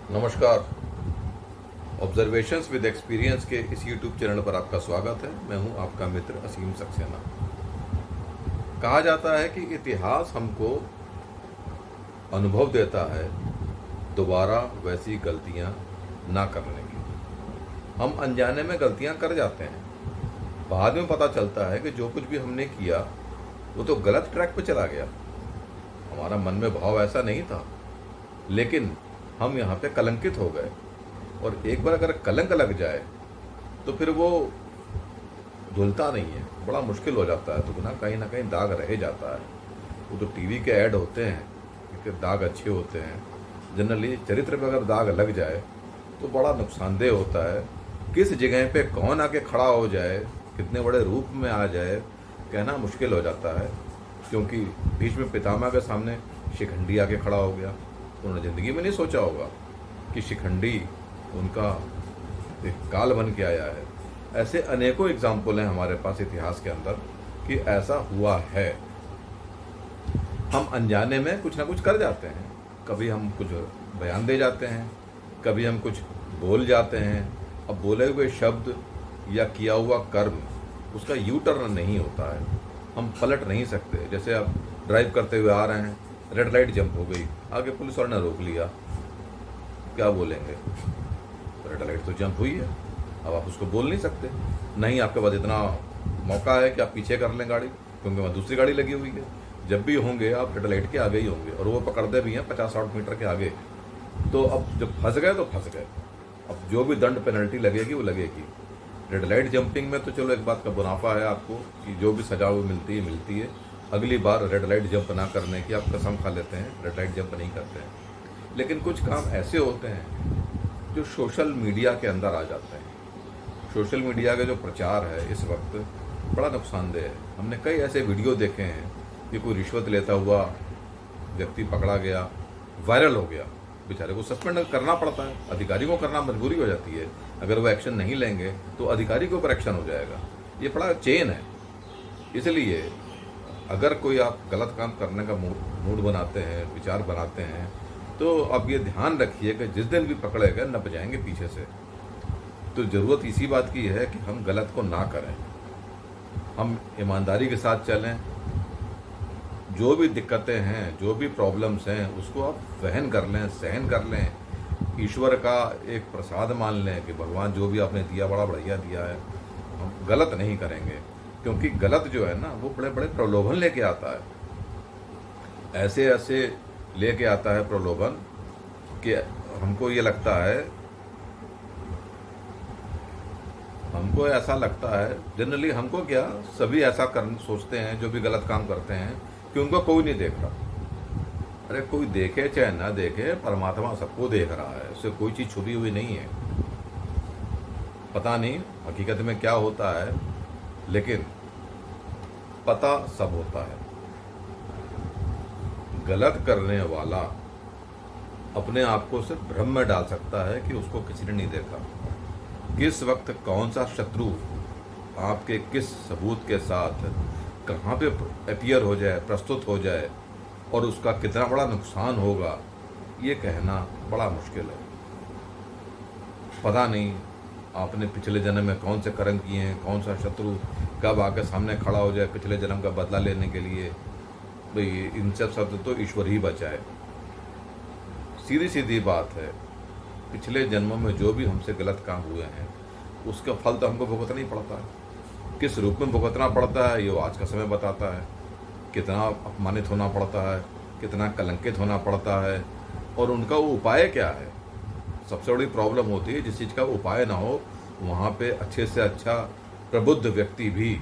नमस्कार। Observations with experience के इस यूट्यूब चैनल पर आपका स्वागत है। मैं हूं आपका मित्र असीम सक्सेना। कहा जाता है कि इतिहास हमको अनुभव देता है दोबारा वैसी गलतियां ना करने की। हम अनजाने में गलतियां कर जाते हैं, बाद में पता चलता है कि जो कुछ भी हमने किया वो तो गलत ट्रैक पे चला गया। हमारा मन में भाव ऐसा नहीं था, लेकिन हम यहाँ पे कलंकित हो गए। और एक बार अगर कलंक लग जाए तो फिर वो धुलता नहीं है, बड़ा मुश्किल हो जाता है। तो ना कहीं दाग रह जाता है। वो तो टीवी के ऐड होते हैं कि दाग अच्छे होते हैं, जनरली चरित्र पे अगर दाग लग जाए तो बड़ा नुकसानदेह होता है। किस जगह पे कौन आके खड़ा हो जाए, कितने बड़े रूप में आ जाए, कहना मुश्किल हो जाता है। क्योंकि बीच में पितामह के सामने शिखंडी आके खड़ा हो गया, तो उन्होंने ज़िंदगी में नहीं सोचा होगा कि शिखंडी उनका एक काल बन के आया है। ऐसे अनेकों एग्जाम्पल हैं हमारे पास इतिहास के अंदर कि ऐसा हुआ है। हम अनजाने में कुछ ना कुछ कर जाते हैं। कभी हम कुछ बयान दे जाते हैं, कभी हम कुछ बोल जाते हैं। अब बोले हुए शब्द या किया हुआ कर्म उसका यू टर्न नहीं होता है, हम पलट नहीं सकते। जैसे आप ड्राइव करते हुए आ रहे हैं, रेड लाइट जंप हो गई, आगे पुलिस वाले ने रोक लिया, क्या बोलेंगे? रेड लाइट तो जंप हुई है, अब आप उसको बोल नहीं सकते। नहीं, आपके पास इतना मौका है कि आप पीछे कर लें गाड़ी, क्योंकि वहाँ दूसरी गाड़ी लगी हुई है। जब भी होंगे आप रेड लाइट के आगे ही होंगे, और वो पकड़ते भी हैं 50-60 मीटर के आगे। तो अब जब फंस गए तो फंस गए। अब जो भी दंड पेनल्टी लगेगी वो लगेगी। रेड लाइट जंपिंग में तो चलो एक बात का मुनाफा है आपको कि जो भी सजा वो मिलती है। अगली बार रेड लाइट जंप ना करने की आप कसम खा लेते हैं, रेड लाइट जंप नहीं करते हैं। लेकिन कुछ काम ऐसे होते हैं जो सोशल मीडिया के अंदर आ जाते हैं। सोशल मीडिया का जो प्रचार है इस वक्त बड़ा नुकसानदेह है। हमने कई ऐसे वीडियो देखे हैं कि कोई रिश्वत लेता हुआ व्यक्ति पकड़ा गया, वायरल हो गया, बेचारे को सस्पेंड करना पड़ता है, अधिकारी को करना मजबूरी हो जाती है। अगर वो एक्शन नहीं लेंगे तो अधिकारी के ऊपर एक्शन हो जाएगा। ये बड़ा चेन है। इसलिए अगर कोई आप गलत काम करने का मूड बनाते हैं, विचार बनाते हैं, तो आप ये ध्यान रखिए कि जिस दिन भी पकड़े गए नप जाएंगे पीछे से। तो ज़रूरत इसी बात की है कि हम गलत को ना करें, हम ईमानदारी के साथ चलें। जो भी दिक्कतें हैं, जो भी प्रॉब्लम्स हैं, उसको आप वहन कर लें, सहन कर लें। ईश्वर का एक प्रसाद मान लें कि भगवान जो भी आपने दिया बड़ा बढ़िया दिया है, हम गलत नहीं करेंगे। क्योंकि गलत जो है ना वो बड़े बड़े प्रलोभन लेके आता है। ऐसे ऐसे लेके आता है प्रलोभन कि हमको ये लगता है, हमको ऐसा लगता है, जनरली हमको क्या, सभी ऐसा सोचते हैं जो भी गलत काम करते हैं कि उनको कोई नहीं देख रहा। अरे कोई देखे चाहे ना देखे, परमात्मा सबको देख रहा है, उससे कोई चीज़ छुपी हुई नहीं है। पता नहीं हकीकत में क्या होता है, लेकिन पता सब होता है। गलत करने वाला अपने आप को सिर्फ भ्रम में डाल सकता है कि उसको किसी ने नहीं देखा। किस वक्त कौन सा शत्रु आपके किस सबूत के साथ कहाँ पे अपीयर हो जाए, प्रस्तुत हो जाए, और उसका कितना बड़ा नुकसान होगा, ये कहना बड़ा मुश्किल है। पता नहीं आपने पिछले जन्म में कौन से कर्म किए हैं, कौन सा शत्रु कब आके सामने खड़ा हो जाए पिछले जन्म का बदला लेने के लिए। तो ये इन सब शब्द तो ईश्वर ही बचाए। सीधी सीधी बात है, पिछले जन्मों में जो भी हमसे गलत काम हुए हैं उसका फल तो हमको भुगतना ही पड़ता है। किस रूप में भुगतना पड़ता है ये आज का समय बताता है। कितना अपमानित होना पड़ता है, कितना कलंकित होना पड़ता है, और उनका वो उपाय क्या है। सबसे बड़ी प्रॉब्लम होती है जिस चीज़ का उपाय ना हो, वहाँ पे अच्छे से अच्छा प्रबुद्ध व्यक्ति भी,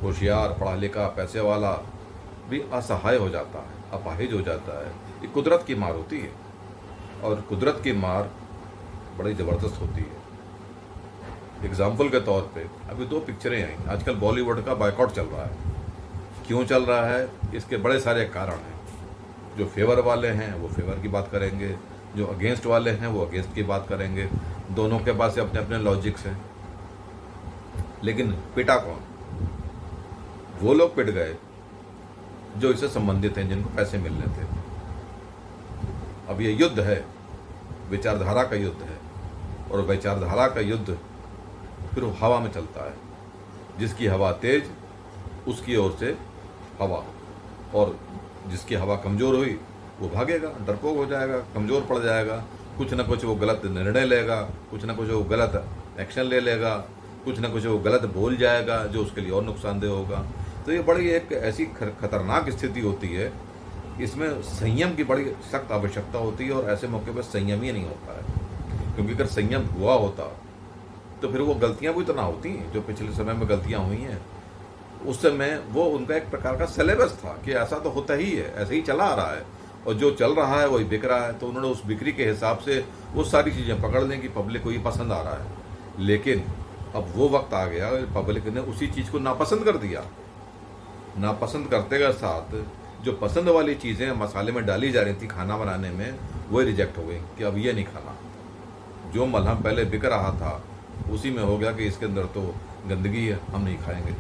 होशियार, पढ़ा लिखा, पैसे वाला भी असहाय हो जाता है, अपाहिज हो जाता है। ये कुदरत की मार होती है, और कुदरत की मार बड़ी ज़बरदस्त होती है। एग्जाम्पल के तौर पे अभी 2 पिक्चरें आई, आजकल बॉलीवुड का बायकॉट चल रहा है। क्यों चल रहा है? इसके बड़े सारे कारण हैं। जो फेवर वाले हैं वो फेवर की बात करेंगे, जो अगेंस्ट वाले हैं वो अगेंस्ट की बात करेंगे। दोनों के पास अपने अपने लॉजिक्स हैं। लेकिन पिटा कौन? वो लोग पिट गए जो इससे संबंधित हैं, जिनको पैसे मिलने थे। अब ये युद्ध है, विचारधारा का युद्ध है, और विचारधारा का युद्ध फिर वो हवा में चलता है। जिसकी हवा तेज उसकी ओर से हवा, और जिसकी हवा कमज़ोर हुई वो भागेगा, डरपोक हो जाएगा, कमज़ोर पड़ जाएगा, कुछ ना कुछ वो गलत निर्णय लेगा, कुछ ना कुछ वो गलत एक्शन ले लेगा, कुछ ना कुछ वो गलत बोल जाएगा जो उसके लिए और नुकसानदेह होगा। तो ये बड़ी एक ऐसी खतरनाक स्थिति होती है, इसमें संयम की बड़ी सख्त आवश्यकता होती है, और ऐसे मौके पर संयम ही नहीं होता है। क्योंकि अगर संयम हुआ होता तो फिर वो गलतियां भी तो ना होती जो पिछले समय में गलतियां हुई हैं। उस समय वो उनका एक प्रकार का सिलेबस था कि ऐसा तो होता ही है, ऐसे ही चला आ रहा है, और जो चल रहा है वही बिक रहा है। तो उन्होंने उस बिक्री के हिसाब से वो सारी चीज़ें पकड़ लें कि पब्लिक को ये पसंद आ रहा है। लेकिन अब वो वक्त आ गया, पब्लिक ने उसी चीज़ को नापसंद कर दिया। नापसंद करते के साथ जो पसंद वाली चीज़ें मसाले में डाली जा रही थी खाना बनाने में, वो रिजेक्ट हो गई कि अब ये नहीं खाना। जो मलहम पहले बिक रहा था उसी में हो गया कि इसके अंदर तो गंदगी है, हम नहीं खाएंगे।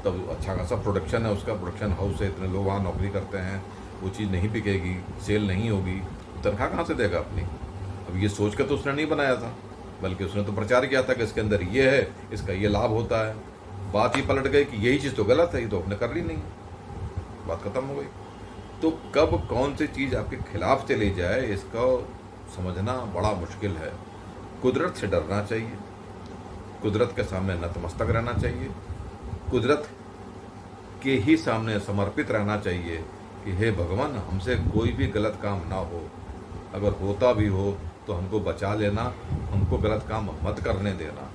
तब अच्छा खासा प्रोडक्शन है, उसका प्रोडक्शन हाउस है, इतने लोग वहाँ नौकरी करते हैं, वो चीज़ नहीं बिकेगी, सेल नहीं होगी, तनख्वाह कहाँ से देगा अपनी। अब ये सोच कर तो उसने नहीं बनाया था, बल्कि उसने तो प्रचार किया था कि इसके अंदर ये है, इसका ये लाभ होता है। बात ही पलट गई कि यही चीज़ तो गलत है, ये तो आपने कर ली नहीं, बात खत्म हो गई। तो कब कौन सी चीज़ आपके खिलाफ चली जाए इसका समझना बड़ा मुश्किल है। कुदरत से डरना चाहिए, कुदरत के सामने नतमस्तक रहना चाहिए, कुदरत के ही सामने समर्पित रहना चाहिए कि हे भगवान, हमसे कोई भी गलत काम ना हो, अगर होता भी हो तो हमको बचा लेना, हमको गलत काम मत करने देना।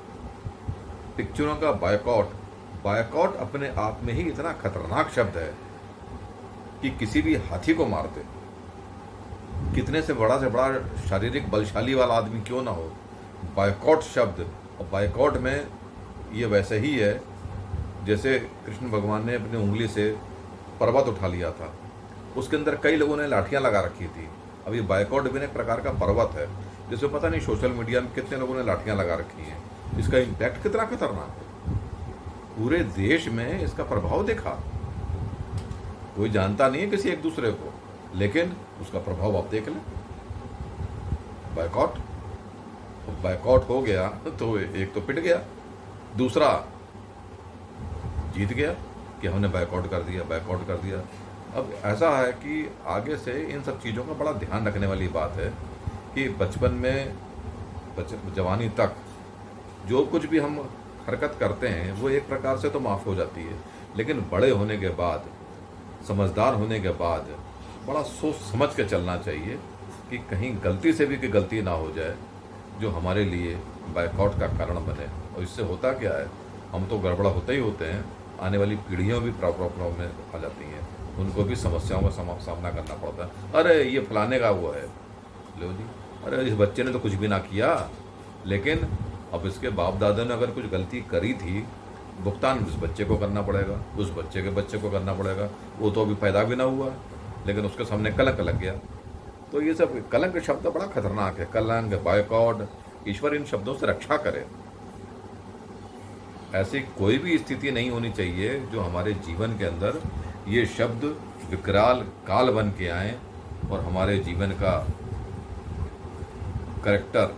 पिक्चरों का बायकॉट अपने आप में ही इतना खतरनाक शब्द है कि किसी भी हाथी को मार दे, कितने से बड़ा शारीरिक बलशाली वाला आदमी क्यों ना हो, बायकॉट शब्द। और बायकॉट में ये वैसे ही है जैसे कृष्ण भगवान ने अपनी उंगली से पर्वत उठा लिया था, उसके अंदर कई लोगों ने लाठियां लगा रखी थी। अब ये बायकॉट भी एक प्रकार का पर्वत है, जिसमें पता नहीं सोशल मीडिया में कितने लोगों ने लाठियां लगा रखी हैं। इसका इम्पैक्ट कितना खतरनाक है, पूरे देश में इसका प्रभाव देखा। कोई जानता नहीं है किसी एक दूसरे को, लेकिन उसका प्रभाव आप देख लें। बायकॉट हो गया तो एक तो पिट गया, दूसरा जीत गया कि हमने बायकॉट कर दिया। अब ऐसा है कि आगे से इन सब चीज़ों का बड़ा ध्यान रखने वाली बात है कि बचपन में जवानी तक जो कुछ भी हम हरकत करते हैं वो एक प्रकार से तो माफ़ हो जाती है, लेकिन बड़े होने के बाद, समझदार होने के बाद बड़ा सोच समझ के चलना चाहिए कि कहीं गलती से भी कोई गलती ना हो जाए जो हमारे लिए बायकॉट का कारण बने। और इससे होता क्या है, हम तो गड़बड़ होते ही होते हैं, आने वाली पीढ़ियों भी प्रॉब्लम में आ जाती हैं, उनको भी समस्याओं का सामना करना पड़ता है। अरे ये फलाने का हुआ है, लो जी, अरे इस बच्चे ने तो कुछ भी ना किया, लेकिन अब इसके बाप दादा ने अगर कुछ गलती करी थी, भुगतान उस बच्चे को करना पड़ेगा, उस बच्चे के बच्चे को करना पड़ेगा। वो तो अभी पैदा भी ना हुआ, लेकिन उसके सामने कलंक लग गया। तो ये सब कलंक शब्द बड़ा खतरनाक है। कलंक, बायकॉट, ईश्वर इन शब्दों से रक्षा करे। ऐसी कोई भी स्थिति नहीं होनी चाहिए जो हमारे जीवन के अंदर ये शब्द विकराल काल बन के आए और हमारे जीवन का कैरेक्टर,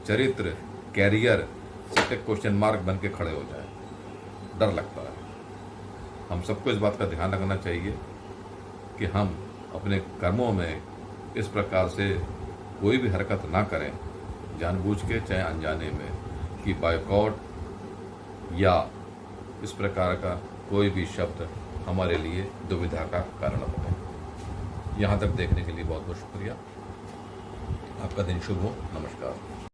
चरित्र, कैरियर सब एक क्वेश्चन मार्क बन के खड़े हो जाए। डर लगता है। हम सबको इस बात का ध्यान रखना चाहिए कि हम अपने कर्मों में इस प्रकार से कोई भी हरकत ना करें, जानबूझ के चाहे अनजाने में, कि बायकॉट या इस प्रकार का कोई भी शब्द हमारे लिए दुविधा का कारण बने। यहाँ तक देखने के लिए बहुत बहुत शुक्रिया। आपका दिन शुभ हो। नमस्कार।